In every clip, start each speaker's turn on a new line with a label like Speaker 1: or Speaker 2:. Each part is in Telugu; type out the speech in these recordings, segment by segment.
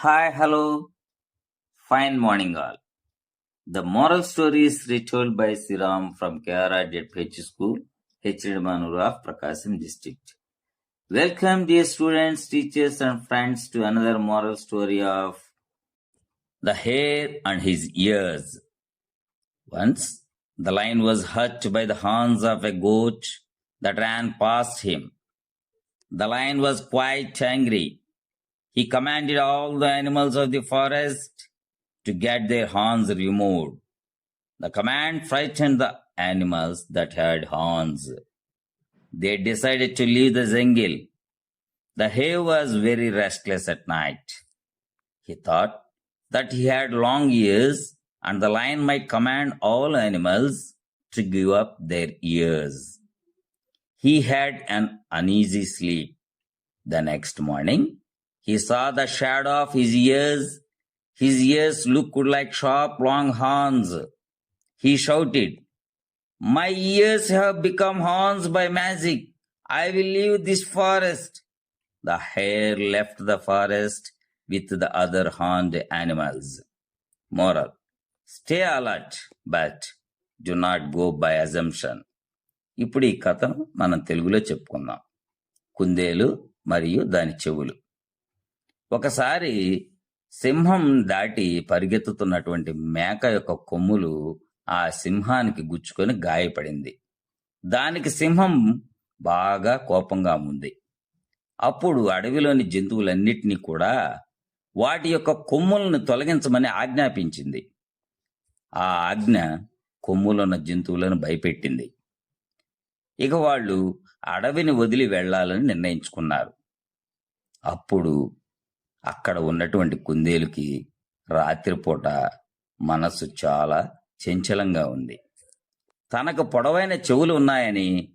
Speaker 1: Hi, hello, fine morning all. The moral story is retold by Siram from Kerala JPH School, H. of Prakasam district. Welcome dear students, teachers and friends to another moral story of The Hare and His Ears. Once, the lion was hurt by the horns of a goat that ran past him. The lion was quite angry. He commanded all the animals of the forest to get their horns removed. The command frightened the animals that had horns. They decided to leave the jungle. The hare was very restless at night. He thought that he had long ears and the lion might command all animals to give up their ears. He had an uneasy sleep. The next morning, he saw the shadow of his ears. His ears looked like sharp, long horns. He shouted, "My ears have become horns by magic. I will leave this forest." The hare left the forest with the other horned animals. Moral: Stay alert, but do not go by assumption. ఇప్పుడు ఈ కథను మనం తెలుగులో చెప్పుకుందాం. కుందేలు మరియు దాని చెవులు. ఒకసారి సింహం దాటి పరిగెత్తుతున్నటువంటి మేక యొక్క కొమ్ములు ఆ సింహానికి గుచ్చుకొని గాయపడింది. దానికి సింహం బాగా కోపంగా ఉంది. అప్పుడు అడవిలోని జంతువులన్నిటినీ కూడా వాటి యొక్క కొమ్ములను తొలగించమని ఆజ్ఞాపించింది. ఆ ఆజ్ఞ కొమ్ములున్న జంతువులను భయపెట్టింది. ఇక వాళ్ళు అడవిని వదిలి వెళ్లాలని నిర్ణయించుకున్నారు. అప్పుడు అక్కడ ఉన్నటువంటి కుందేలుకి రాత్రిపూట మనస్సు చాలా చంచలంగా ఉంది. తనకు పొడవైన చెవులు ఉన్నాయని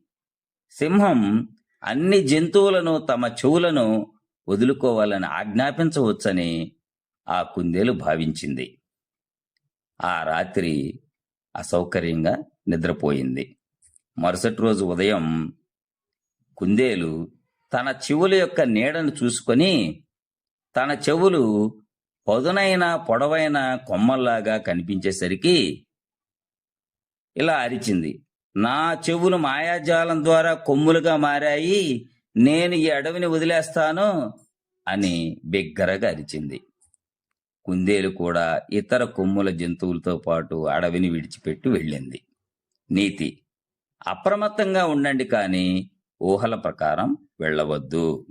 Speaker 1: సింహం అన్ని జంతువులను తమ చెవులను వదులుకోవాలని ఆజ్ఞాపించవచ్చని ఆ కుందేలు భావించింది. ఆ రాత్రి అసౌకర్యంగా నిద్రపోయింది. మరుసటి రోజు ఉదయం కుందేలు తన చెవుల యొక్క నీడను చూసుకొని తన చెవులు పదునైన పొడవైన కొమ్మల్లాగా కనిపించేసరికి ఇలా అరిచింది, "నా చెవులు మాయాజాలం ద్వారా కొమ్ములుగా మారాయి, నేను ఈ అడవిని వదిలేస్తాను" అని బిగ్గరగా అరిచింది. కుందేలు కూడా ఇతర కొమ్ముల జంతువులతో పాటు అడవిని విడిచిపెట్టి వెళ్ళింది. నీతి: అప్రమత్తంగా ఉండండి, కానీ ఊహల ప్రకారం వెళ్ళవద్దు.